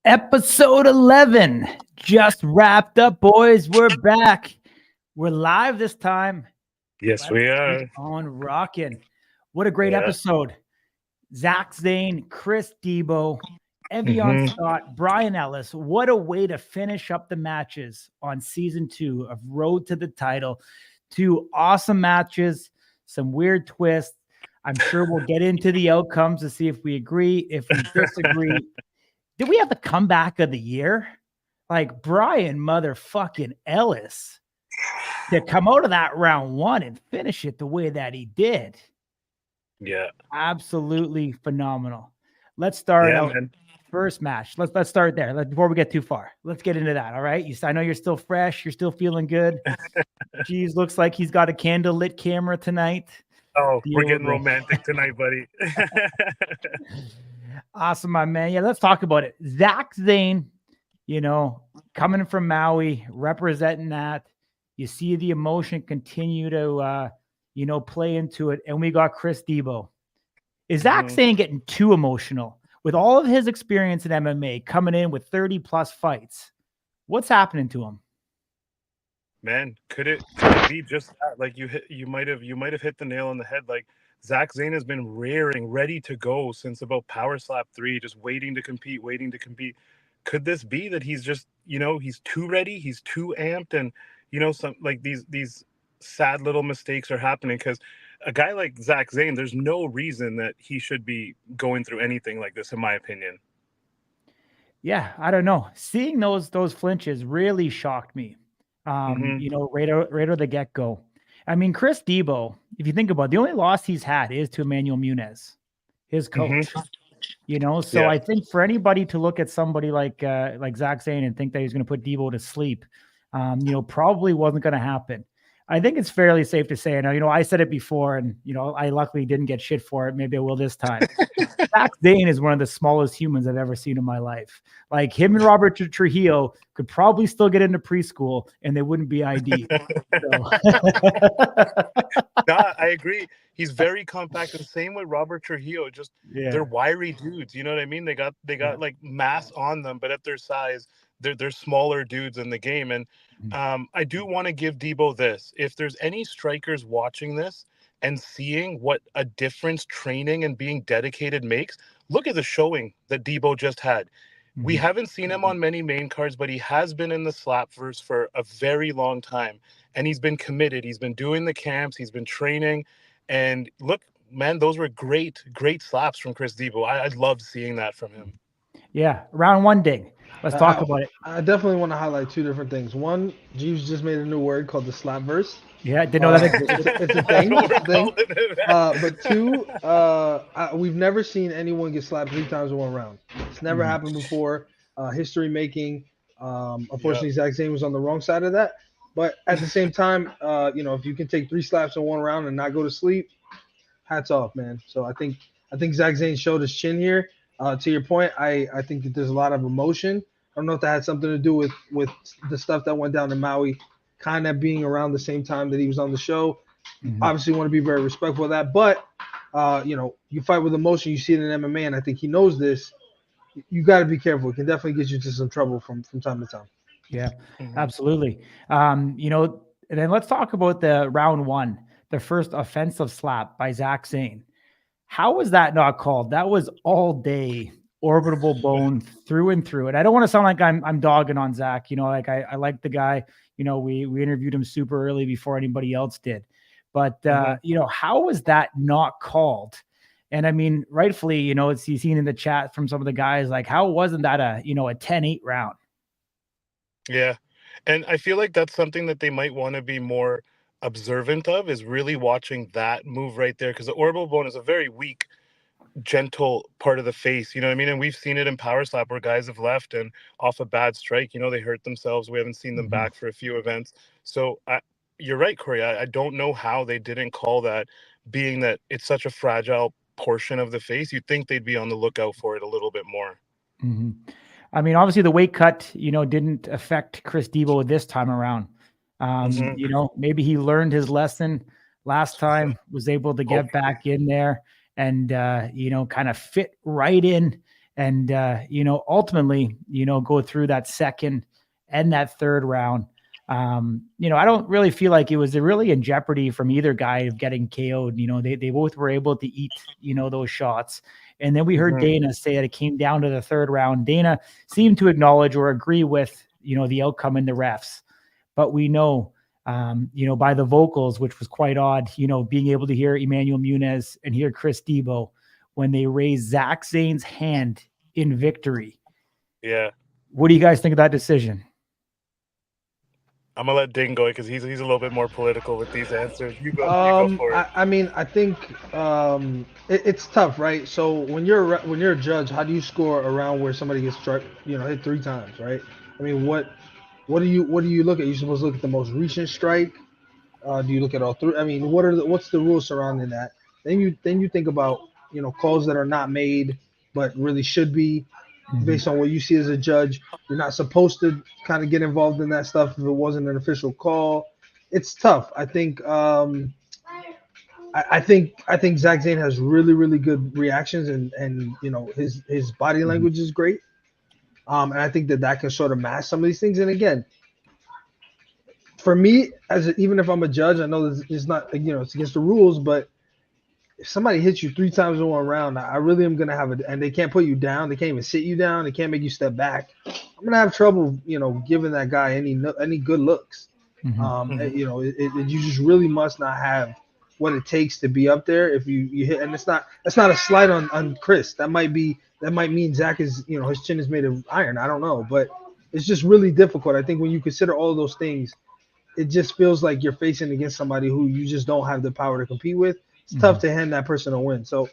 Episode 11 just wrapped up, boys. We're back. We're live this time. Yes, Let's we keep are. on rocking. What a great Yeah. episode. Zach Zane, Chris Debow, Eviahn Mhm. Scott, Brian Ellis. What a way to finish up the matches on season 2 of Road to the Title. 2 awesome matches, some weird twists. I'm sure we'll get into the outcomes to see if we agree, if we disagree. Did we have the comeback of the year? Like Brian motherfucking Ellis to come out of that round 1 and finish it the way that he did. Yeah. Absolutely phenomenal. Let's start Yeah, out man. first match. Let's start there. Before we get too far. Let's get into that. All right. I know you're still fresh. You're still feeling good. Jeez, looks like he's got a candle lit camera tonight. Oh, we're Deal getting with it. romantic tonight, buddy. Awesome, my man. Yeah, let's talk about it. Zach Zane, coming from Maui, representing that. You see the emotion continue to, play into it. And we got Chris Debow. Is Zach Zane getting too emotional with all of his experience in MMA, coming in with 30 plus fights? What's happening to him? Man, could it be just that? Like you might have hit the nail on the head. Like Zach Zane has been rearing, ready to go since about Power Slap 3, just waiting to compete. Could this be that he's just, he's too ready, he's too amped, and some like these sad little mistakes are happening because a guy like Zach Zane, there's no reason that he should be going through anything like this, in my opinion. Yeah, I don't know. Seeing those flinches really shocked me. Right out of the get-go. I mean, Chris Debow, if you think about it, the only loss he's had is to Emmanuel Muniz, his coach. So Yeah. I think for anybody to look at somebody like Zach Zane and think that he's going to put Debow to sleep, probably wasn't going to happen. I think it's fairly safe to say, and I said it before, and I luckily didn't get shit for it. Maybe I will this time. Zach Zane is one of the smallest humans I've ever seen in my life. Like him and Robert Trujillo could probably still get into preschool, and they wouldn't be ID. No, I agree. He's very compact, and same with Robert Trujillo. Just they're wiry dudes. You know what I mean? They got like mass on them, but at their size, they're smaller dudes in the game. And I do want to give Debow this. If there's any strikers watching this and seeing what a difference training and being dedicated makes, look at the showing that Debow just had. We haven't seen him on many main cards, but he has been in the Slapverse for a very long time. And he's been committed. He's been doing the camps. He's been training. And look, man, those were great slaps from Chris Debow. I loved seeing that from him. Yeah, round 1 ding. Let's talk about it. I definitely want to highlight 2 different things. One, Jeeves just made a new word called the Slapverse. Yeah, I didn't know that existed. It's a thing. But 2, we've never seen anyone get slapped 3 times in one round. It's never happened before. History making. Unfortunately, Zach Zane was on the wrong side of that. But at the same time, if you can take 3 slaps in one round and not go to sleep, hats off, man. So I think Zach Zane showed his chin here. To your point, I think that there's a lot of emotion. I don't know if that had something to do with the stuff that went down in Maui, kind of being around the same time that he was on the show. Obviously, want to be very respectful of that. But, you fight with emotion. You see it in MMA, and I think he knows this. You got to be careful. It can definitely get you into some trouble from time to time. Yeah, absolutely. And then let's talk about the round 1, the first offensive slap by Zach Zane. How was that not called? That was all day orbital bone through and through. And I don't want to sound like I'm dogging on Zach. I like the guy. We interviewed him super early before anybody else did. But how was that not called? And I mean, rightfully, it's seen in the chat from some of the guys, like, how wasn't that a 10-8 round? Yeah. And I feel like that's something that they might want to be more observant of, is really watching that move right there, because the orbital bone is a very weak, gentle part of the face, you know what I mean? And we've seen it in Power Slap where guys have left and off a bad strike, they hurt themselves. We haven't seen them back for a few events. So you're right, Corey. I don't know how they didn't call that, being that it's such a fragile portion of the face. You'd think they'd be on the lookout for it a little bit more. I mean, obviously the weight cut, didn't affect Chris Debow this time around. Maybe he learned his lesson last time, was able to get back in there and, kind of fit right in and ultimately, go through that second and that third round. I don't really feel like it was really in jeopardy from either guy of getting KO'd. They both were able to eat, those shots. And then we heard Dana say that it came down to the third round. Dana seemed to acknowledge or agree with, the outcome in the refs. But we know, by the vocals, which was quite odd, being able to hear Emmanuel Muniz and hear Chris Debow when they raised Zach Zane's hand in victory. Yeah. What do you guys think of that decision? I'm gonna let Ding go because he's a little bit more political with these answers. You go for it. I think it's tough, right? So when you're a judge, how do you score around where somebody gets struck, hit 3 times, right? I mean, what do you look at? You're supposed to look at the most recent strike. Do you look at all 3? I mean, what's the rules surrounding that? Then you think about calls that are not made but really should be. Based on what you see as a judge, you're not supposed to kind of get involved in that stuff if it wasn't an official call. It's tough. I think I think Zach Zane has really, really good reactions, and his body language is great. And I think that can sort of mask some of these things. And again, for me, even if I'm a judge, I know it's not it's against the rules, but if somebody hits you 3 times in one round, I really am going to have and they can't put you down. They can't even sit you down. They can't make you step back. I'm going to have trouble, giving that guy any good looks. You just really must not have what it takes to be up there. If you hit, and that's not a slight on Chris. That might mean Zach is, his chin is made of iron. I don't know, but it's just really difficult. I think when you consider all of those things, it just feels like you're facing against somebody who you just don't have the power to compete with. It's tough to hand that person a win. So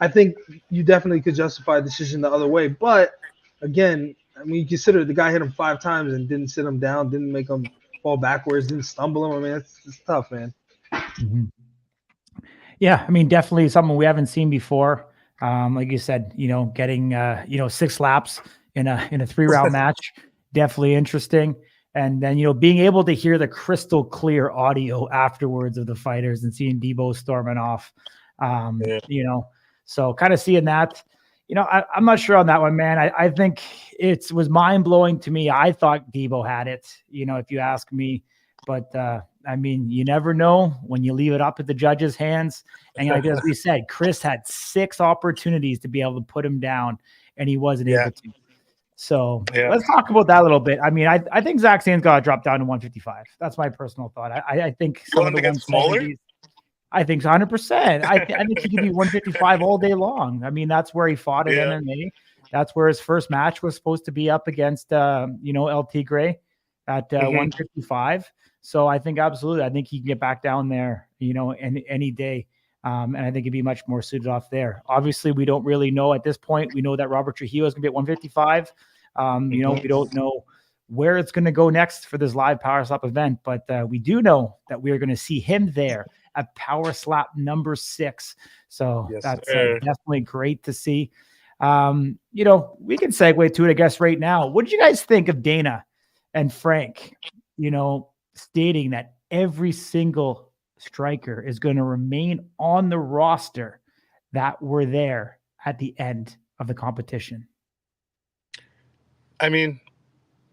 I think you definitely could justify a decision the other way. But again, I mean, you consider the guy hit him 5 times and didn't sit him down, didn't make him fall backwards, didn't stumble him. I mean, it's tough, man. Yeah, I mean, definitely something we haven't seen before. Like you said, getting 6 laps in a 3-round match, definitely interesting. And then, being able to hear the crystal clear audio afterwards of the fighters and seeing Debow storming off, so kind of seeing that, I'm not sure on that one, man. I think it was mind blowing to me. I thought Debow had it, if you ask me, but I mean, you never know when you leave it up at the judge's hands. And like as we said, Chris had 6 opportunities to be able to put him down and he wasn't able to. So let's talk about that a little bit. I mean, I think Zach Zane's got to drop down to 155. That's my personal thought. I think some of the 170s, I think 100%. I think he could be 155 all day long. I mean, that's where he fought at MMA. That's where his first match was supposed to be up against, El Tigre at 155. So I think absolutely, I think he can get back down there, any day. And I think he'd be much more suited off there. Obviously, we don't really know at this point. We know that Robert Trujillo is going to be at 155. We don't know where it's going to go next for this live Power Slap event, but we do know that we are going to see him there at Power Slap number 6. So that's definitely great to see. We can segue to it, I guess, right now. What did you guys think of Dana and Frank, stating that every single striker is going to remain on the roster that were there at the end of the competition? I mean,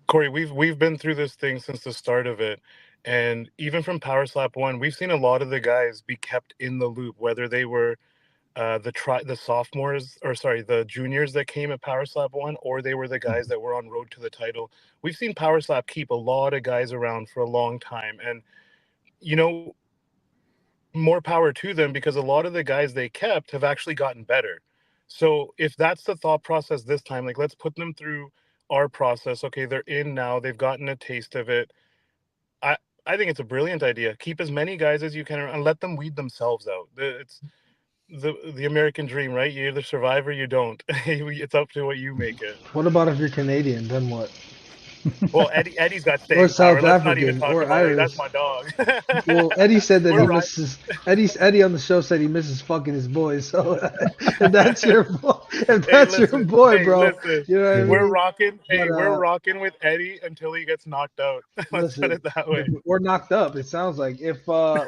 Corey, we've been through this thing since the start of it, and even from Power Slap 1, we've seen a lot of the guys be kept in the loop, whether they were the sophomores, or sorry, the juniors that came at Power Slap 1, or they were the guys that were on road to the title. We've seen Power Slap keep a lot of guys around for a long time, and more power to them, because a lot of the guys they kept have actually gotten better. So if that's the thought process this time, like, let's put them through our process. Okay, they're in now, they've gotten a taste of it. I think it's a brilliant idea. Keep as many guys as you can and let them weed themselves out. It's the American dream, right? You either survive or you don't. It's up to what you make it. What about if you're Canadian? Then what? Well, Eddie's got staying or South power. Let's African, not even talk or about Irish. it. That's my dog. Well, Eddie said that he misses. Eddie on the show said he misses fucking his boys. So if that's your boy, your boy, bro, listen, you know what I mean? We're rocking. We're rocking with Eddie until he gets knocked out. Let's put it that way. We're knocked up. It sounds like if anyway,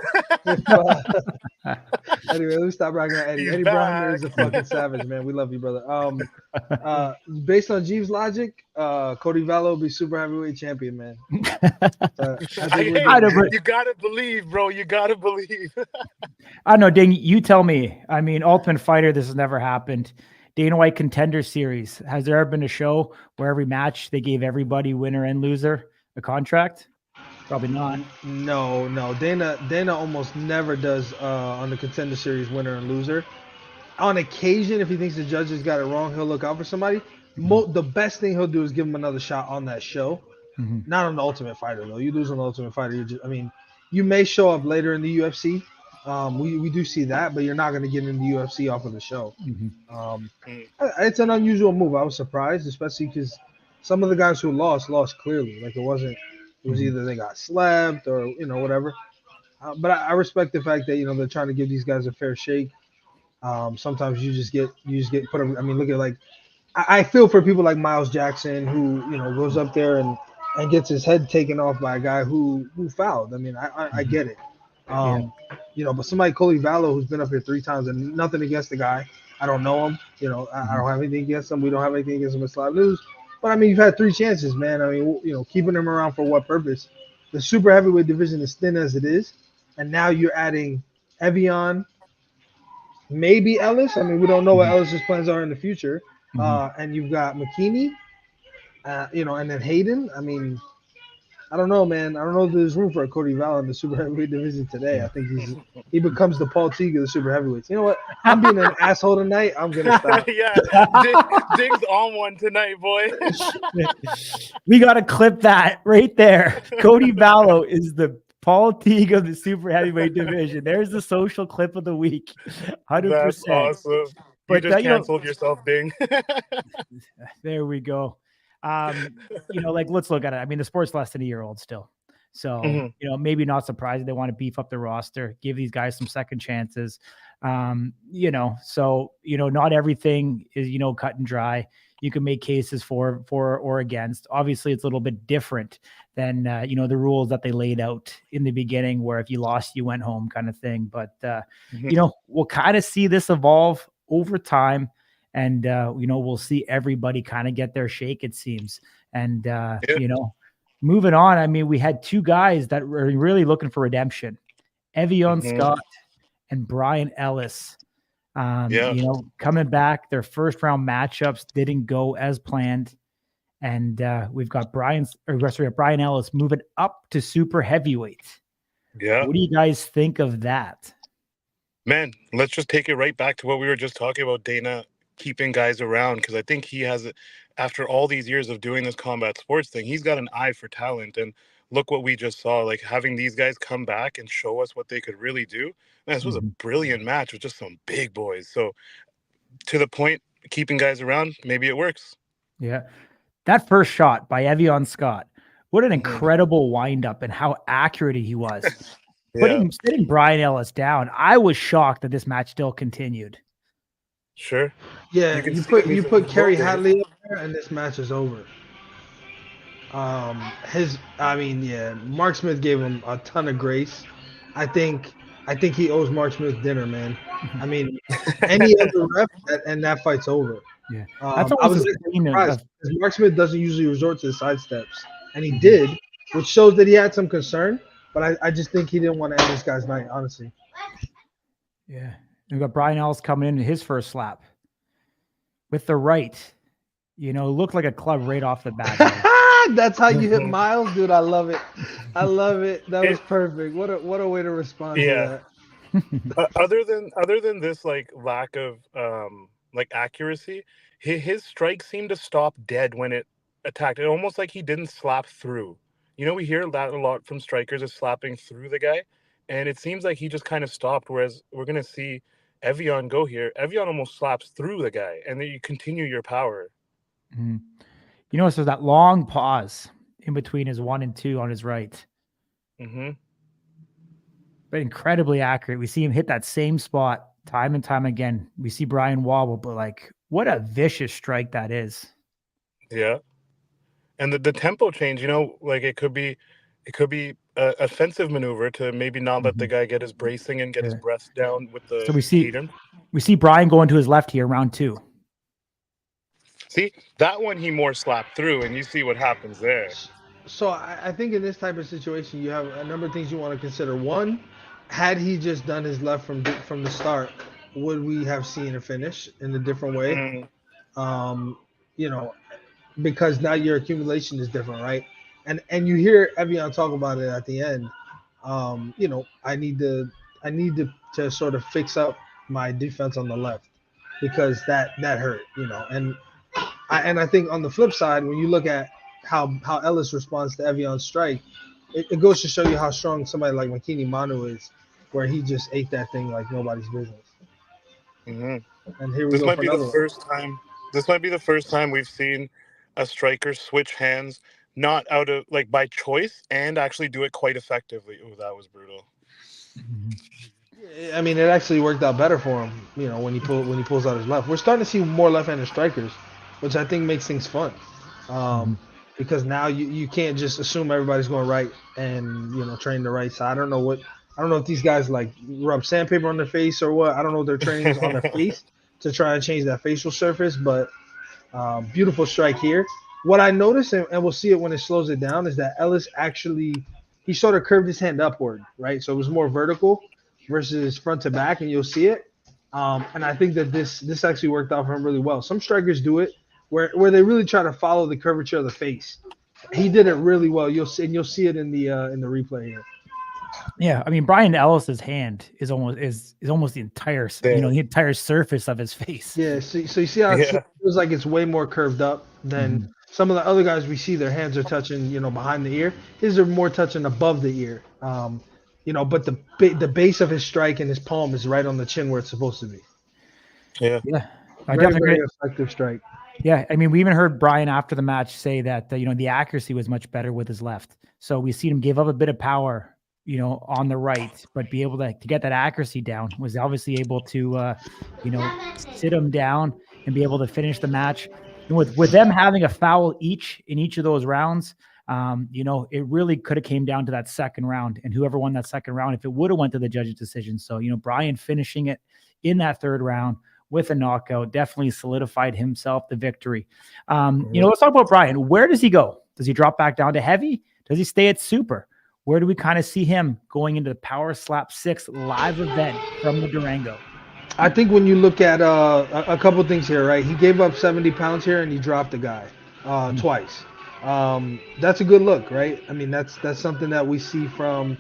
let me stop rocking on Eddie. Eddie Browner is a fucking savage, man. We love you, brother. Based on Jeeves' logic, Cody Vallo will be super heavyweight champion, man. You gotta believe, bro. You gotta believe. I don't know, Ding. You tell me. I mean, Ultimate Fighter, this has never happened. Dana White Contender Series. Has there ever been a show where every match they gave everybody, winner and loser, a contract? Probably not. No. Dana almost never does on the Contender Series winner and loser. On occasion, if he thinks the judges got it wrong, he'll look out for somebody. The best thing he'll do is give him another shot on that show. Not on the Ultimate Fighter, though. You lose on the Ultimate Fighter. You may show up later in the UFC. We do see that, but you're not going to get in the UFC off of the show. It's an unusual move. I was surprised, especially because some of the guys who lost clearly. Like it was either they got slapped or whatever. But I respect the fact that they're trying to give these guys a fair shake. Sometimes you just get put up. I mean, look at I feel for people like Miles Jackson who goes up there and gets his head taken off by a guy who fouled. I mean, I get it. But somebody Cody Vallo who's been up here 3 times and nothing against the guy. I don't know him. I don't have anything against him. We don't have anything against him in Slab News. But I mean, you've had 3 chances, man. I mean, keeping him around for what purpose? The super heavyweight division is thin as it is, and now you're adding Eviahn, maybe Ellis. I mean, we don't know what Ellis's plans are in the future. And you've got McKinney, and then Hayden. I mean, I don't know, man. I don't know if there's room for a Cody Vallo in the super heavyweight division today. I think he becomes the Paul Teague of the super heavyweights. You know what? I'm being an asshole tonight. I'm gonna stop. Dig's on one tonight, boy. We got to clip that right there. Cody Vallo is the Paul Teague of the super heavyweight division. There's the social clip of the week. 100%. That's awesome. But you just canceled yourself, Ding. There we go. Let's look at it. I mean, the sport's less than a year old still. So, maybe not surprising. They want to beef up the roster, give these guys some second chances. Not everything is, cut and dry. You can make cases for or against. Obviously, it's a little bit different than, the rules that they laid out in the beginning, where if you lost, you went home kind of thing. But, we'll kind of see this evolve over time. And, we'll see everybody kind of get their shake, it seems. And, moving on, I mean, we had 2 guys that were really looking for redemption. Eviahn Scott and Brian Ellis. Coming back, their first round matchups didn't go as planned. And we've got Brian Ellis moving up to super heavyweight. Yeah. What do you guys think of that? Man, let's just take it right back to what we were just talking about, Dana keeping guys around, because I think he has, after all these years of doing this combat sports thing, he's got an eye for talent. And look what we just saw, like having these guys come back and show us what they could really do. Man, this was a brilliant match with just some big boys. So to the point, keeping guys around, maybe it works. Yeah. That first shot by Eviahn Scott, what an incredible windup and how accurate he was. Sitting Brian Ellis down. I was shocked that this match still continued. Sure. Yeah, you put Kerry Hadley up there, and this match is over. Mark Smith gave him a ton of grace. I think he owes Mark Smith dinner, man. I mean, any other ref, and that fight's over. Yeah, I was surprised because Mark Smith doesn't usually resort to the side steps, and he did, which shows that he had some concern. But I just think he didn't want to end this guy's night, honestly. Yeah. We've got Brian Ellis coming in his first slap with the right. Looked like a club right off the bat. That's how you hit Miles, dude. I love it. That was perfect. What a way to respond to that. Other than this lack of accuracy, his strike seemed to stop dead when it attacked. It almost like he didn't slap through. We hear that a lot from strikers, is slapping through the guy. And it seems like he just kind of stopped, whereas we're going to see Eviahn go here. Eviahn almost slaps through the guy, and then you continue your power. So there's that long pause in between his 1 and 2 on his right. But incredibly accurate. We see him hit that same spot time and time again. We see Brian wobble, but what a vicious strike that is. Yeah. And the tempo change, it could be an offensive maneuver to maybe not let the guy get his bracing and get his breath down with the. So we see Brian going to his left here, round 2. See, that one he more slapped through, and you see what happens there. So I think in this type of situation, you have a number of things you want to consider. One, had he just done his left from the start, would we have seen a finish in a different way? Mm, Um, you know, because now your accumulation is different, right? And you hear Eviahn talk about it at the end. I need to sort of fix up my defense on the left because that hurt, and I think on the flip side, when you look at how Ellis responds to Eviahn's strike, it goes to show you how strong somebody like Makini Manu is, where he just ate that thing like nobody's business. mm-hmm. And here we This go might for be the another one. first time. This might be the first time we've seen a striker switch hands, not out of like by choice, and actually do it quite effectively. Oh, that was brutal. I mean, it actually worked out better for him, when he pulls out his left. We're starting to see more left-handed strikers, which I think makes things fun. Because now you can't just assume everybody's going right and train the right side. I don't know if these guys like rub sandpaper on their face or what. I don't know if their training is on their face to try and change that facial surface, but beautiful strike here. What I noticed, and we'll see it when it slows it down, is that Ellis he sort of curved his hand upward, right? So it was more vertical versus front to back, and you'll see it. And I think that this actually worked out for him really well. Some strikers do it where they really try to follow the curvature of the face. He did it really well. You'll see it in the replay here. Yeah, I mean Brian Ellis's hand is almost the entire the entire surface of his face. Yeah, so you see how it feels like it's way more curved up than some of the other guys we see. Their hands are touching behind the ear. His are more touching above the ear. But the base of his strike and his palm is right on the chin where it's supposed to be. Yeah, very effective strike. Yeah, I mean, we even heard Brian after the match say that the accuracy was much better with his left. So we seen him give up a bit of power, on the right, but be able to get that accuracy down. Was obviously able to, sit him down and be able to finish the match. And with them having a foul each in each of those rounds, it really could have came down to that second round, and whoever won that second round, if it would have went to the judges' decision. So, Brian finishing it in that third round with a knockout definitely solidified himself the victory. Let's talk about Brian. Where does he go? Does he drop back down to heavy? Does he stay at super? Where do we kind of see him going into the Power Slap 6 live event from the Durango? I think when you look at a couple things here, right? He gave up 70 pounds here and he dropped the guy twice. That's a good look, right? I mean, that's something that we see from,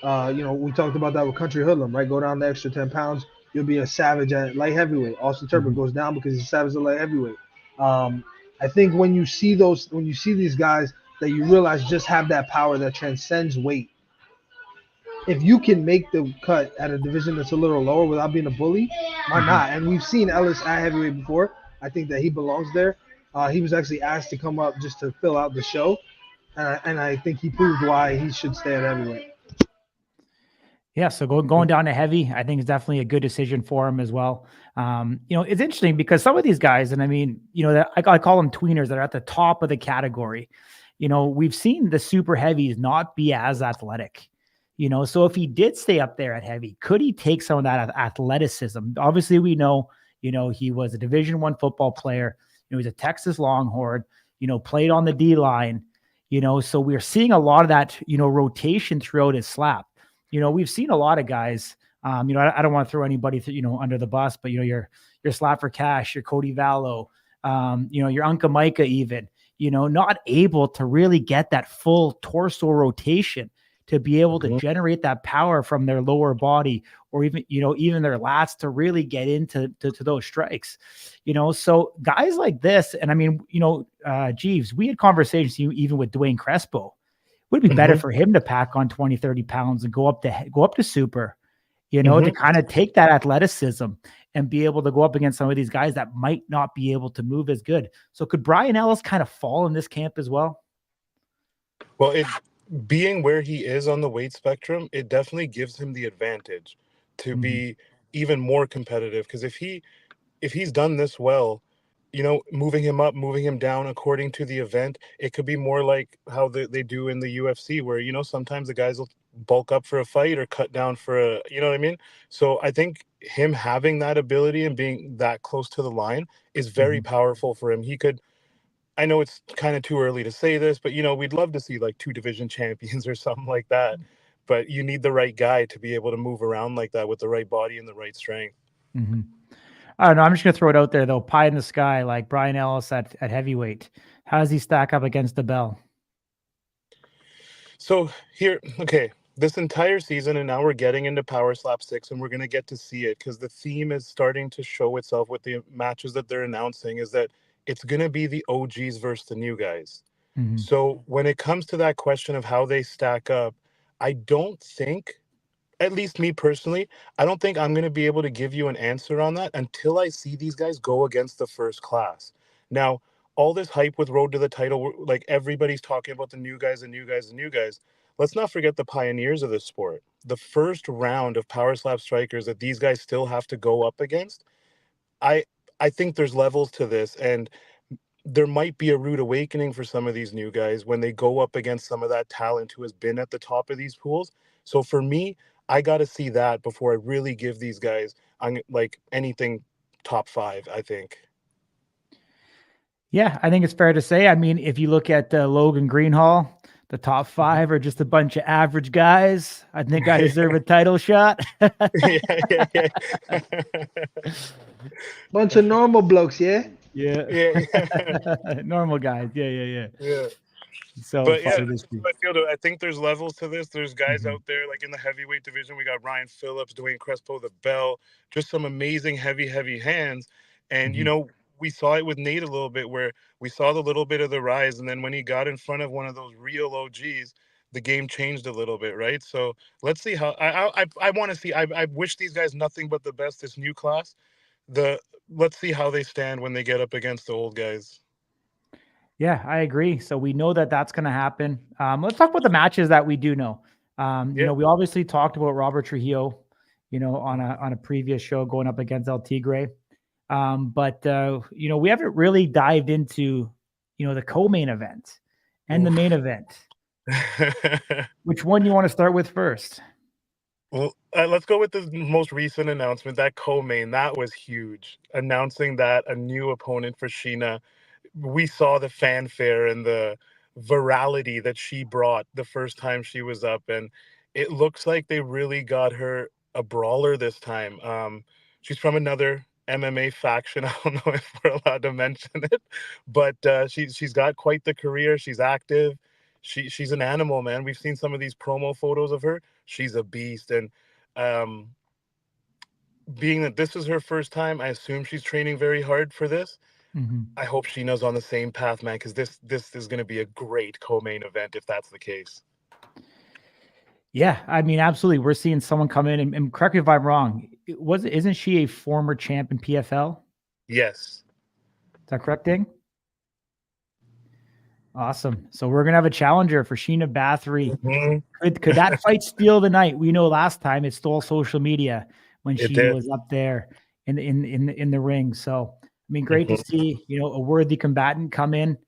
we talked about that with Country Hoodlum, right? Go down the extra 10 pounds, you'll be a savage at light heavyweight. Austin Turber goes down because he's a savage at light heavyweight. I think when you see these guys that you realize just have that power that transcends weight, if you can make the cut at a division that's a little lower without being a bully, why not? And we've seen Ellis at heavyweight before. I think that he belongs there. He was actually asked to come up just to fill out the show, and I think he proved why he should stay at heavyweight. Yeah, so going down to heavy, I think is definitely a good decision for him as well. It's interesting because some of these guys, and I mean, I call them tweeners that are at the top of the category. We've seen the super heavies not be as athletic. So if he did stay up there at heavy, could he take some of that athleticism? Obviously, we know, he was a Division I football player. He's a Texas Longhorn, played on the D line, so we're seeing a lot of that, rotation throughout his slap. We've seen a lot of guys, I don't want to throw anybody, under the bus, but, your Slap for Cash, your Cody Vallow, your Unca Micah even, not able to really get that full torso rotation to be able to generate that power from their lower body or even their lats to really get into those strikes, so guys like this. And I mean, Jeeves, we had conversations even with Dwayne Crespo. Would it be better for him to pack on 20, 30 pounds and go up to super, to kind of take that athleticism and be able to go up against some of these guys that might not be able to move as good. So could Brian Ellis kind of fall in this camp as well? Well, being where he is on the weight spectrum, it definitely gives him the advantage to be even more competitive. Because if he's done this well, moving him up, moving him down according to the event, it could be more like how they do in the UFC, where sometimes the guys bulk up for a fight or cut down for a, you know what I mean? So I think him having that ability and being that close to the line is very powerful for him. He could, I know it's kind of too early to say this, but we'd love to see like 2 division champions or something like that. But you need the right guy to be able to move around like that with the right body and the right strength. I don't know. I'm just going to throw it out there, though. Pie in the sky, like Brian Ellis at heavyweight. How does he stack up against Debow? So here, okay, this entire season, and now we're getting into Power Slap 6, and we're going to get to see it because the theme is starting to show itself with the matches that they're announcing, is that it's going to be the OGs versus the new guys. So when it comes to that question of how they stack up, I don't think, at least me personally, I don't think I'm going to be able to give you an answer on that until I see these guys go against the first class. Now, all this hype with Road to the Title, like everybody's talking about the new guys, the new guys, the new guys. Let's not forget the pioneers of this sport. The first round of Power Slap strikers that these guys still have to go up against, I think there's levels to this, and there might be a rude awakening for some of these new guys when they go up against some of that talent who has been at the top of these pools. So for me, I got to see that before I really give these guys like anything top 5, I think. Yeah, I think it's fair to say. I mean, if you look at Logan Greenhall, the top 5 are just a bunch of average guys. I think I deserve a title shot. yeah. Bunch of normal blokes, yeah? Yeah. Normal guys. Yeah. So, but yeah, I think there's levels to this. There's guys out there like in the heavyweight division. We got Ryan Phillips, Dwayne Crespo, the Bell, just some amazing heavy hands. And we saw it with Nate a little bit, where we saw the little bit of the rise, and then when he got in front of one of those real OGs, the game changed a little bit, right? So let's see how I want to see. I wish these guys nothing but the best. This new class, let's see how they stand when they get up against the old guys. Yeah, I agree. So we know that that's going to happen. Let's talk about the matches that we do know. You know, we obviously talked about Robert Trujillo, on a previous show going up against El Tigre. But we haven't really dived into, the co-main event and the main event. Which one you want to start with first? Well, let's go with the most recent announcement. That co-main, that was huge. Announcing that a new opponent for Sheena. We saw the fanfare and the virality that she brought the first time she was up, and it looks like they really got her a brawler this time. She's from another MMA faction. I don't know if we're allowed to mention it, but she's got quite the career. She's active. She's an animal, man. We've seen some of these promo photos of her. She's a beast, and being that this is her first time, I assume she's training very hard for this. I hope Sheena's on the same path, man, because this is going to be a great co-main event if that's the case. Yeah, I mean, absolutely. We're seeing someone come in, and correct me if I'm wrong. Isn't she a former champ in PFL? Yes. Is that correct, Ding? Awesome. So we're gonna have a challenger for Sheena Bathory. Could that fight steal the night? We know last time it stole social media when Sheena was up there in the ring. So I mean, great to see a worthy combatant come in.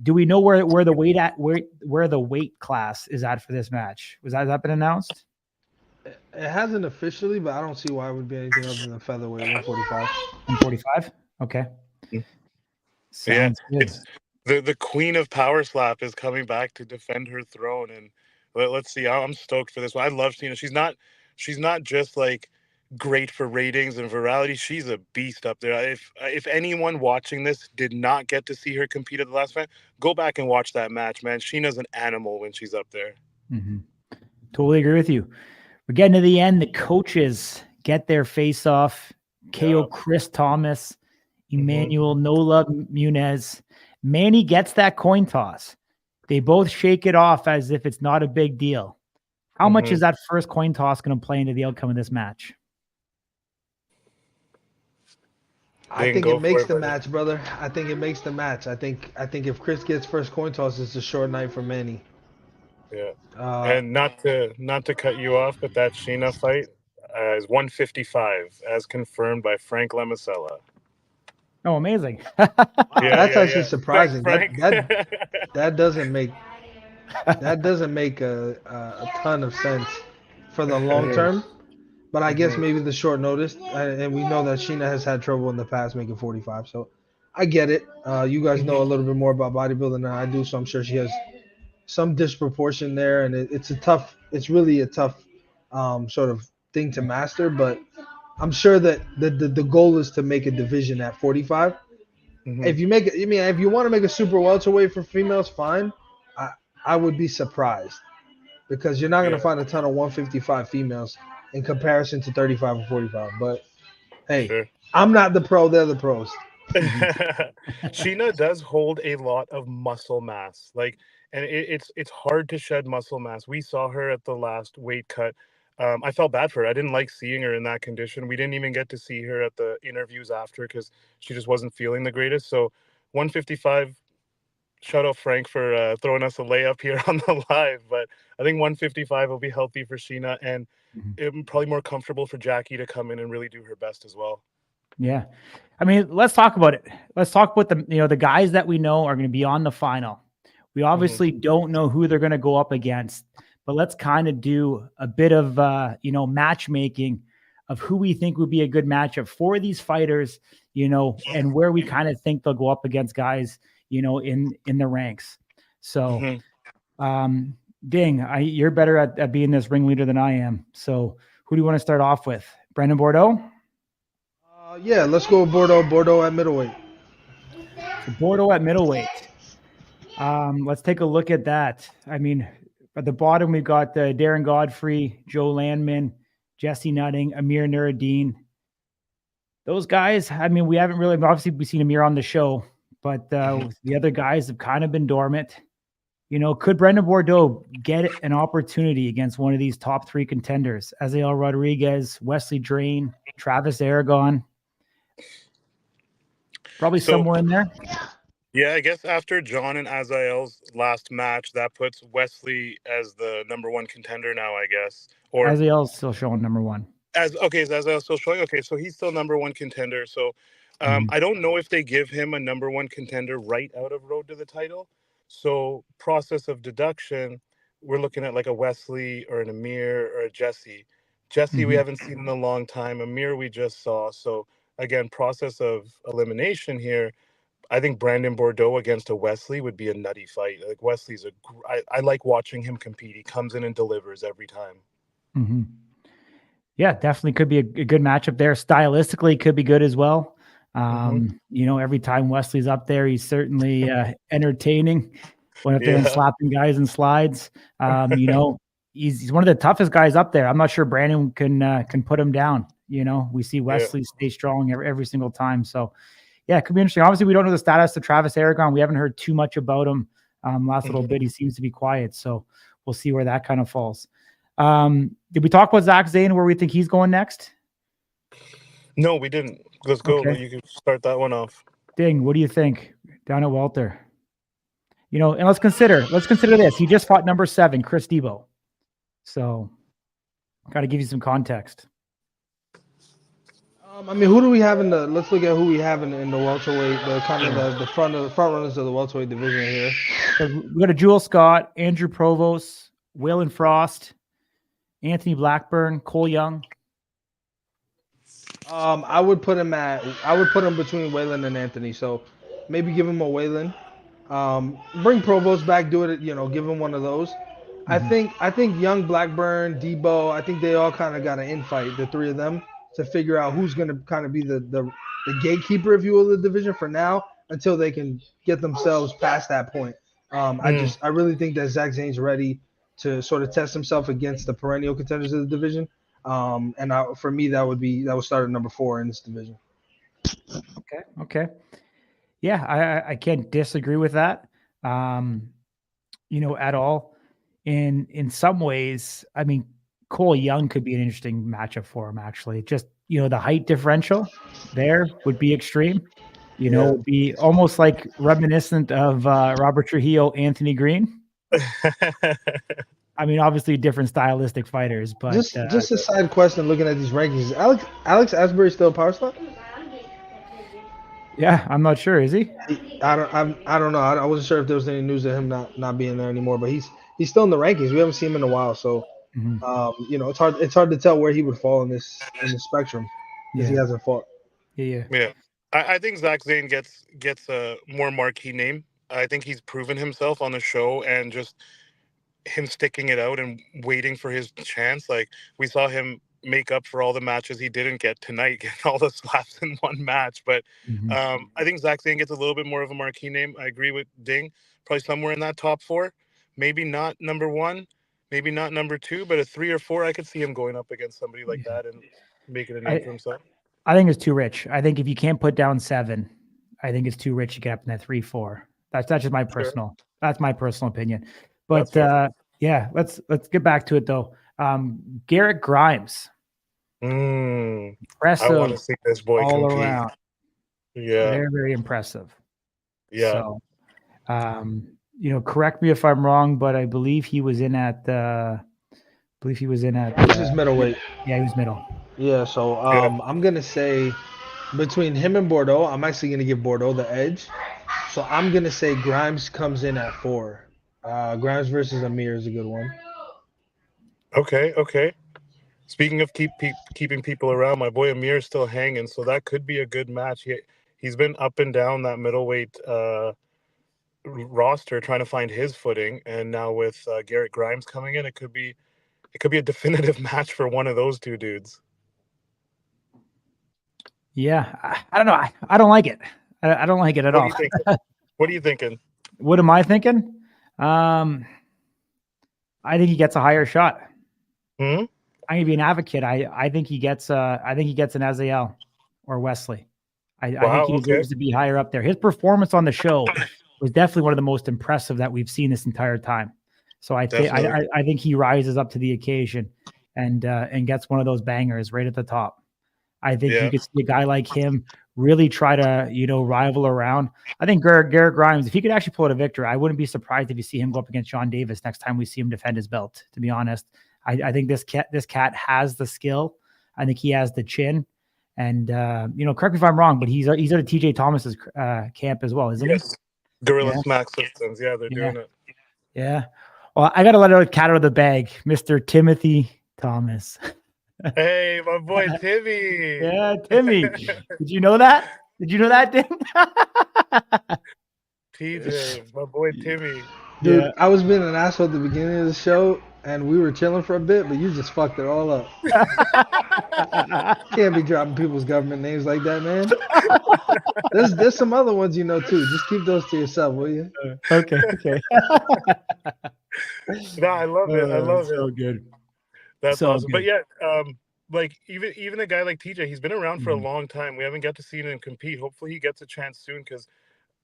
Do we know where the weight class is at for this match? Has that been announced? It hasn't officially, but I don't see why it would be anything other than featherweight 145. 145. Okay. Sounds good. The queen of Power Slap is coming back to defend her throne, and let's see. I'm stoked for this one. I love Sheena. She's not just like great for ratings and virality. She's a beast up there. If anyone watching this did not get to see her compete at the last fight, go back and watch that match, man. Sheena's an animal when she's up there. Totally agree with you. We're getting to the end. The coaches get their face off. KO Chris Thomas, Emmanuel Nola Munez. Manny gets that coin toss. They both shake it off as if it's not a big deal. How much is that first coin toss going to play into the outcome of this match? I think it makes the match, brother. I think it makes the match. I think if Chris gets first coin toss, it's a short night for Manny. Yeah. And not to cut you off, but that Sheena fight is 155, as confirmed by Frank Lemacella. Oh, amazing. That's actually surprising. That doesn't make That doesn't make a ton of sense for the long term. But I guess maybe the short notice, and we know that Sheena has had trouble in the past making 45. So I get it. You guys know a little bit more about bodybuilding than I do, so I'm sure she has some disproportion there, and it's really a tough sort of thing to master. But I'm sure that the goal is to make a division at 45. If you make it, I mean, if you want to make a super welterweight for females, fine. I would be surprised because you're not going to find a ton of 155 females in comparison to 35 and 45. But hey, I'm not the pro; they're the pros. Sheena does hold a lot of muscle mass, and it's hard to shed muscle mass. We saw her at the last weight cut. I felt bad for her. I didn't like seeing her in that condition. We didn't even get to see her at the interviews after because she just wasn't feeling the greatest. So 155, shout out Frank for throwing us a layup here on the live. But I think 155 will be healthy for Sheena, and probably more comfortable for Jackie to come in and really do her best as well. Yeah. I mean, let's talk about it. Let's talk about the guys that we know are going to be on the final. We obviously don't know who they're going to go up against, but let's kind of do a bit of, matchmaking of who we think would be a good matchup for these fighters, and where we kind of think they'll go up against guys, in the ranks. So, Ding, you're better at being this ringleader than I am. So who do you want to start off with? Brendan Bordeaux? Yeah, let's go with Bordeaux. Bordeaux at middleweight. So Bordeaux at middleweight. Let's take a look at that. I mean, at the bottom, we've got Darren Godfrey, Joe Landman, Jesse Nutting, Amir Nuruddin. Those guys, I mean, we haven't really, obviously we've seen Amir on the show, but the other guys have kind of been dormant. Could Brendan Bordeaux get an opportunity against one of these top three contenders? Azael Rodriguez, Wesley Drain, Travis Aragon? Probably somewhere in there. Yeah, I guess after John and Azael's last match, that puts Wesley as the number one contender now, I guess. Or Azael's still showing number one. Is Azael still showing? Okay, so he's still number one contender. So I don't know if they give him a number one contender right out of Road to the Title. So process of deduction, we're looking at like a Wesley or an Amir or a Jesse. Jesse we haven't seen in a long time. Amir we just saw. So again, process of elimination here. I think Brandon Bordeaux against a Wesley would be a nutty fight. Like Wesley's I like watching him compete. He comes in and delivers every time. Yeah, definitely could be a good matchup there. Stylistically, could be good as well. Every time Wesley's up there, he's certainly entertaining. Went up there and slapping guys in slides. He's one of the toughest guys up there. I'm not sure Brandon can put him down. We see Wesley stay strong every single time. So, yeah, it could be interesting. Obviously, we don't know the status of Travis Aragon. We haven't heard too much about him. Last little bit, he seems to be quiet. So we'll see where that kind of falls. Did we talk about Zach Zane, where we think he's going next? No, we didn't. Let's go. Okay. You can start that one off. Ding, what do you think down at welter? And let's consider this. He just fought number 7, Chris Debow. So got to give you some context. Who do we have let's look at who we have in the welterweight, the front runners of the welterweight division here. So we got a Jewel Scott, Andrew Provost, Waylon Frost, Anthony Blackburn, Cole Young. I would put him between Waylon and Anthony. So maybe give him a Waylon. Bring Provost back, do it, give him one of those. I think young Blackburn, Debow, I think they all kind of got an infight, the three of them, to figure out who's going to kind of be the gatekeeper, if you will, of the division for now, until they can get themselves past that point. I really think that Zach Zane's ready to sort of test himself against the perennial contenders of the division. For me, that would start at number 4 in this division. Okay. Yeah, I can't disagree with that. At all. In some ways, I mean, Cole Young could be an interesting matchup for him, actually. Just, the height differential there would be extreme. Would be almost like reminiscent of Robert Trujillo, Anthony Green. I mean, obviously different stylistic fighters, but just a side question looking at these rankings. Alex Asbury still a power slot? Yeah, I'm not sure. Is he? I don't know. I wasn't sure if there was any news of him not being there anymore, but he's still in the rankings. We haven't seen him in a while, so Mhm. it's hard to tell where he would fall in the spectrum because he Yeah. hasn't fought. Yeah. Yeah, I think Zach Zane gets a more marquee name. I think he's proven himself on the show, and just him sticking it out and waiting for his chance. Like, we saw him make up for all the matches he didn't get tonight, getting all the slaps in one match. But Mhm. I think Zach Zane gets a little bit more of a marquee name. I agree with Ding, probably somewhere in that top four. Maybe not number one, maybe not number two, but a 3 or 4. I could see him going up against somebody like Yeah. that and making a name I for himself. I think it's too rich. I think if you can't put down 7, I think it's too rich to get up in that 3-4. That's just my Sure. that's my personal opinion. That's But fair. yeah, let's get back to it though. Garrett Grimes, I want to impressive see this boy all compete. around. Yeah. Very, very impressive. Yeah. So, correct me if I'm wrong, but I believe he was in at This is middleweight. Yeah, he was middle. Yeah, so I'm gonna say between him and Bordeaux, I'm actually gonna give Bordeaux the edge. So I'm gonna say Grimes comes in at 4. Grimes versus Amir is a good one. Okay. Speaking of keeping people around, my boy Amir is still hanging, so that could be a good match. He's been up and down that middleweight roster trying to find his footing, and now with Garrett Grimes coming in, it could be a definitive match for one of those two dudes. Yeah, I don't know. I don't like it. I don't like it at all. What are you thinking? What am I thinking? I think he gets a higher shot. I'm gonna be an advocate. I think he gets an Azael or Wesley. I think he deserves to be higher up there. His performance on the show was definitely one of the most impressive that we've seen this entire time. So I think he rises up to the occasion and gets one of those bangers right at the top. I think you could see a guy like him really try to, rival around. I think Garrett Grimes, if he could actually pull out a victory, I wouldn't be surprised if you see him go up against John Davis next time we see him defend his belt, to be honest. I think this cat has the skill. I think he has the chin. And, correct me if I'm wrong, but he's at TJ Thomas's camp as well, isn't he? Gorilla Smack Systems. Yeah, they're doing it. Yeah. Well, I got to let out a cat out of the bag, Mr. Timothy Thomas. Hey, my boy Timmy. Yeah, Timmy. Did you know that? Tim? TJ, my boy Timmy. Dude, I was being an asshole at the beginning of the show, and we were chilling for a bit, but you just fucked it all up. Can't be dropping people's government names like that, man. There's some other ones you know too. Just keep those to yourself, will you? Okay. No, I love it. I love it. So good. That's so awesome. good. But yeah, like even a guy like TJ, he's been around for a long time. We haven't got to see him compete. Hopefully he gets a chance soon, because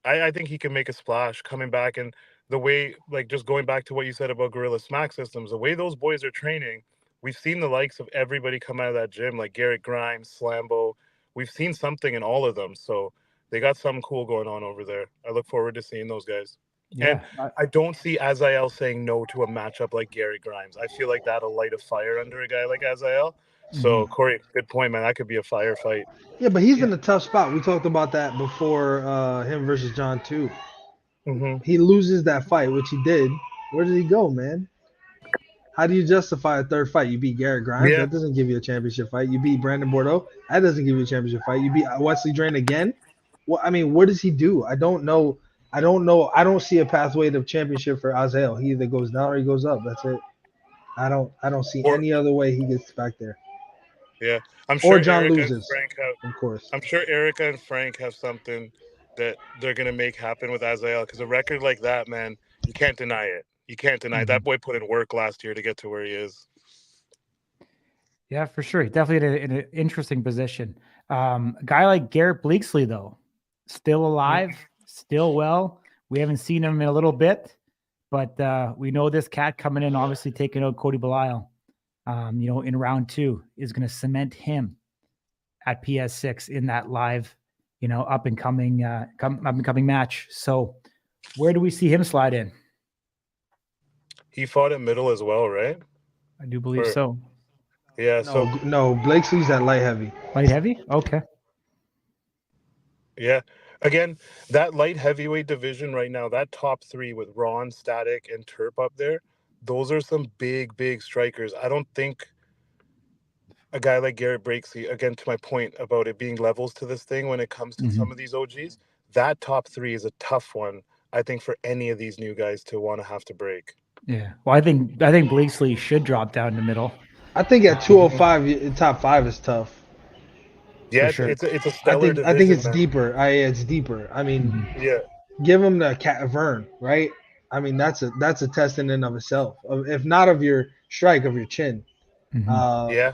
I think he can make a splash coming back. And the way, like, just going back to what you said about Gorilla Smack Systems, the way those boys are training, we've seen the likes of everybody come out of that gym, like Garrett Grimes, Slambo. We've seen something in all of them. So they got something cool going on over there. I look forward to seeing those guys. Yeah. And I don't see Azael saying no to a matchup like Garrett Grimes. I feel like that'll light a fire under a guy like Azael. So, Corey, good point, man. That could be a firefight. Yeah, but he's in a tough spot. We talked about that before him versus John too. He loses that fight, which he did. Where did he go, man? How do you justify a third fight? You beat Garrett Grimes. That doesn't give you a championship fight. You beat Brandon Bordeaux. That doesn't give you a championship fight. You beat Wesley Drain again. Well, I mean, what does he do? I don't know. I don't see a pathway to championship for Azael. He either goes down or he goes up. That's it. I don't see any other way he gets back there. Yeah, I'm sure John Erica loses, and Frank of course. I'm sure Erica and Frank have something that they're gonna make happen with Azael, because a record like that, man, you can't deny it. You can't deny it. That boy put in work last year to get to where he is. Yeah, for sure. Definitely in an interesting position. A guy like Garrett Bleaksley, though, still alive, still well. We haven't seen him in a little bit, but we know this cat coming in, obviously taking out Cody Belial, in round 2, is going to cement him at PS6 in that live, up and coming match. So where do we see him slide in? He fought at middle as well, right? I do believe so. Yeah. No, Blakesley's at light heavy. Light heavy? Okay. Yeah. Again, that light heavyweight division right now, that top 3 with Ron, Static, and Turp up there, those are some big, big strikers. I don't think a guy like Garrett Breaksy, again, to my point about it being levels to this thing when it comes to some of these OGs, that top 3 is a tough one, I think, for any of these new guys to want to have to break. Yeah. Well, I think Blakesley should drop down the middle. I think at 205, top 5 is tough. Yeah, For sure. it's a stellar division. I think it's man. deeper. It's deeper. I mean, Yeah. give him the Vern, right? I mean, that's a test in and of itself. If not of your strike, of your chin. Yeah.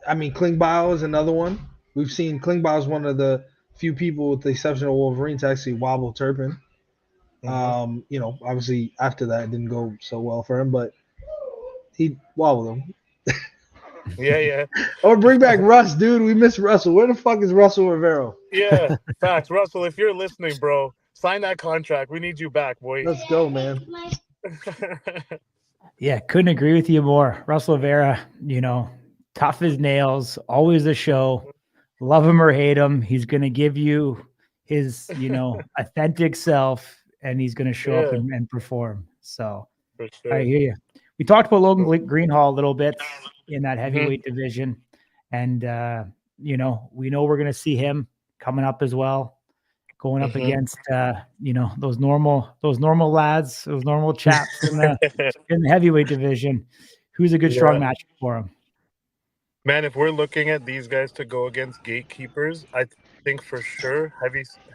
I mean, Klingbeil is another one. We've seen Klingbeil is one of the few people, with the exception of Wolverine, to actually wobble Turpin. You know, obviously after that it didn't go so well for him, but he wobbled him. Yeah. Or bring back Russ, dude. We miss Russell. Where the fuck is Russell Rivero? Yeah, facts. Russell, if you're listening, bro, sign that contract. We need you back, boy. Let's go, man. Yeah, couldn't agree with you more. Russell Vera, you know, tough as nails, always a show. Love him or hate him, he's going to give you his, you know, authentic self, and he's going to show up and perform. So For sure. I hear you. We talked about Logan Greenhall a little bit in that heavyweight division, and you know, we know we're going to see him coming up as well, going up against you know, those normal lads, those normal chaps in the heavyweight division. Who's a good strong match for him? Man, if we're looking at these guys to go against gatekeepers, I think for sure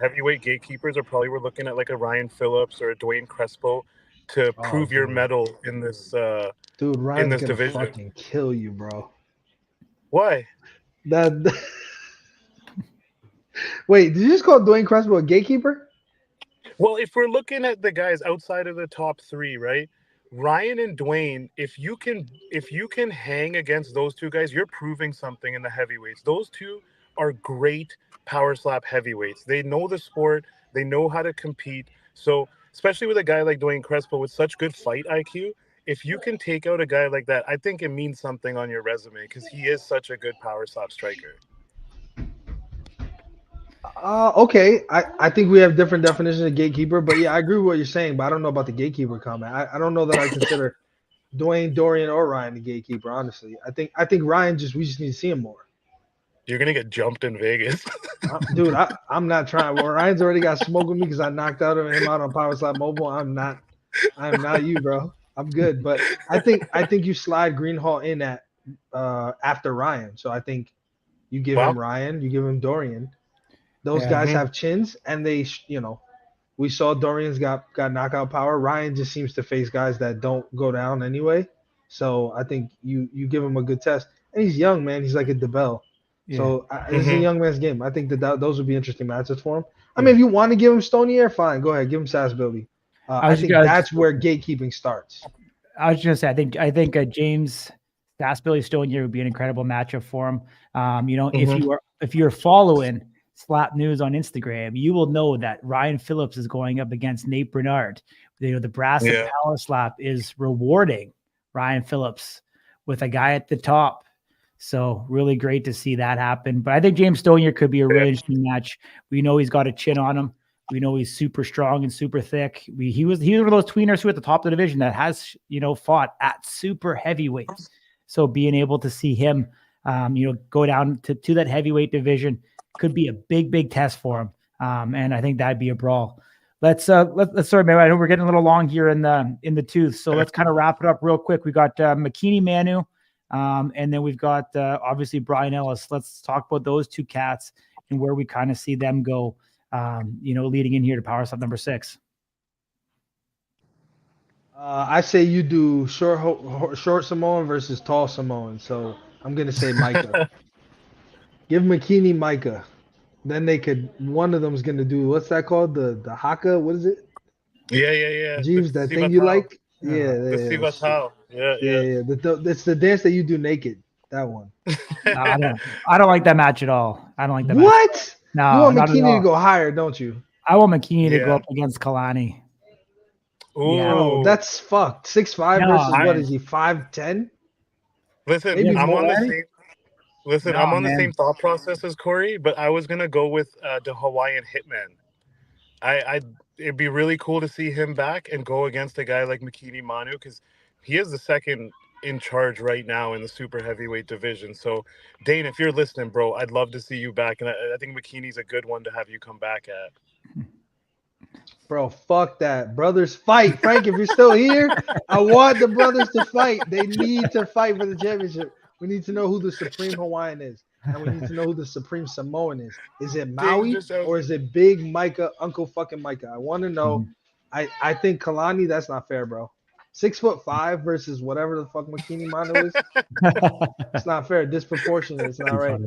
heavyweight gatekeepers are probably, we're looking at like a Ryan Phillips or a Dwayne Crespo to prove your mettle in this dude, Ryan's in this gonna division. fucking kill you, bro. Why? Wait, did you just call Dwayne Crespo a gatekeeper? Well, if we're looking at the guys outside of the top 3, right? Ryan and Dwayne, if you can hang against those two guys, you're proving something in the heavyweights. Those two are great power slap heavyweights. They know the sport, they know how to compete. So, especially with a guy like Dwayne Crespo with such good fight IQ, if you can take out a guy like that, I think it means something on your resume, because he is such a good power slap striker. Okay. I think we have different definitions of gatekeeper, but yeah, I agree with what you're saying, but I don't know about the gatekeeper comment. I don't know that I consider Dwayne, Dorian, or Ryan the gatekeeper, honestly. I think Ryan we just need to see him more. You're gonna get jumped in Vegas. Dude, I'm not trying. Well, Ryan's already got smoke with me because I knocked him out on Power Slap Mobile. I'm not you, bro. I'm good. But I think you slide Greenhall in at after Ryan. So I think you give him Ryan, you give him Dorian. Those guys have chins, and they, you know, we saw Dorian's got knockout power. Ryan just seems to face guys that don't go down anyway. So I think you give him a good test. And he's young, man. He's like a Debow. Yeah. So this is a young man's game. I think that those would be interesting matches for him. I mean, if you want to give him Stonier, fine. Go ahead. Give him Sass Billy. I think that's where gatekeeping starts. I was just going to say, I think James Sass Billy Stonier would be an incredible matchup for him. You know, if you're following Slap News on Instagram, you will know that Ryan Phillips is going up against Nate Bernard. You know, the Brass and Power Slap is rewarding Ryan Phillips with a guy at the top. So really great to see that happen. But I think James Stonier could be a really interesting match. We know he's got a chin on him. We know he's super strong and super thick. He was one of those tweeners who at the top of the division that has, you know, fought at super heavyweights. So being able to see him, you know, go down to that heavyweight division could be a big test for him. And I think that'd be a brawl. Let's sorry, man. I know we're getting a little long here in the tooth. So let's kind of wrap it up real quick. We got McKinney Manu. And then we've got obviously Brian Ellis. Let's talk about those two cats and where we kind of see them go, you know, leading in here to Power Slap number 6. I say you do short Samoan versus tall Samoan. So I'm going to say Micah. Give McKinney Micah. Then one of them is going to do, what's that called? The haka? What is it? Yeah. Jeeves, that thing you like? Yeah. The Sivatao. Yeah. It's the dance that you do naked. That one. No, I don't like that match at all. I don't like that what? match. No, you want McKinney to go higher, don't you? I want McKinney to go up against Kalani. Ooh. Yeah. Oh, that's fucked. 6'5" versus what is he, 5'10"? Listen, I'm on the same. Listen, No, I'm on man. the same thought process as Corey, but I was gonna go with the Hawaiian Hitman. It'd be really cool to see him back and go against a guy like Makini Manu, because he is the second in charge right now in the super heavyweight division. So, Dane, if you're listening, bro, I'd love to see you back, and I think Makini's a good one to have you come back at. Bro, fuck that. Brothers fight. Frank, if you're still here, I want the brothers to fight. They need to fight for the championship. We need to know who the Supreme Hawaiian is. And we need to know who the Supreme Samoan is. Is it Maui or is it Big Micah, Uncle fucking Micah? I want to know. I think Kalani, that's not fair, bro. 6'5" versus whatever the fuck Makini Manu is. It's not fair. Disproportionate. It's not right.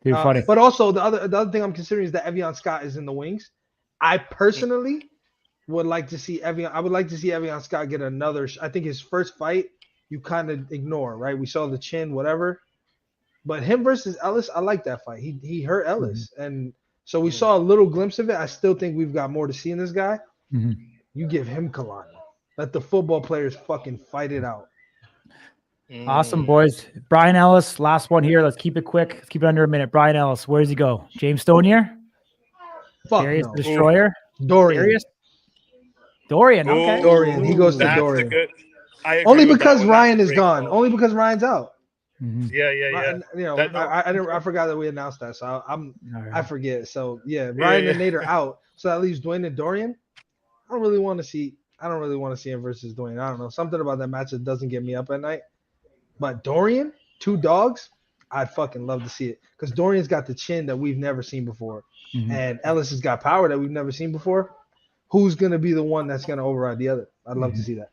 Dude, funny. But also the other thing I'm considering is that Eviahn Scott is in the wings. I personally would like to see Eviahn. I would like to see Eviahn Scott get another. I think his first fight you kind of ignore, right? We saw the chin, whatever. But him versus Ellis, I like that fight. He hurt Ellis, and so we saw a little glimpse of it. I still think we've got more to see in this guy. You give him Kalani. Let the football players fucking fight it out. Awesome, boys. Brian Ellis, last one here. Let's keep it quick. Let's keep it under a minute. Brian Ellis, where does he go? James Stonier? Fuck Darius no. the Destroyer? Dorian. Dorian, okay. Dorian. He goes to Dorian. Only because Ryan is gone. Call. Only because Ryan's out. Yeah. You know, I forgot that we announced that, so I forget. So yeah, Ryan and Nate are out. So that leaves Dwayne and Dorian. I don't really want to see him versus Dwayne. I don't know. Something about that match that doesn't get me up at night. But Dorian, 2 dogs, I'd fucking love to see it. Because Dorian's got the chin that we've never seen before. And Ellis has got power that we've never seen before. Who's gonna be the one that's gonna override the other? I'd love to see that.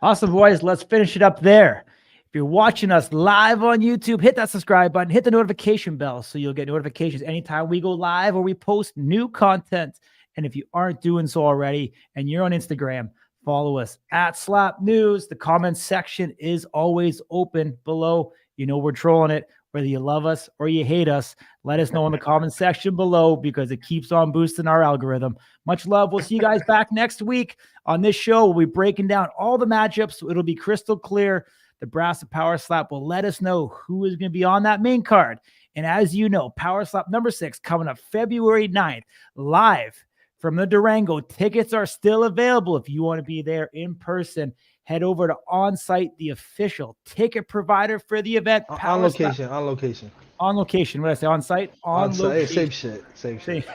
Awesome, boys. Let's finish it up there. If you're watching us live on YouTube, hit that subscribe button, hit the notification bell so you'll get notifications anytime we go live or we post new content. And if you aren't doing so already and you're on Instagram, follow us at Slap News. The comments section is always open below. You know we're trolling it. Whether you love us or you hate us, let us know in the comment section below because it keeps on boosting our algorithm. Much love. We'll see you guys back next week on this show. We'll be breaking down all the matchups. It'll be crystal clear. The Brass of Power Slap will let us know who is going to be on that main card. And as you know, Power Slap number 6 coming up February 9th, live from the Durango. Tickets are still available if you want to be there in person. Head over to OnSite, the official ticket provider for the event. On location. On location. What did I say? On site? On location. Same shit.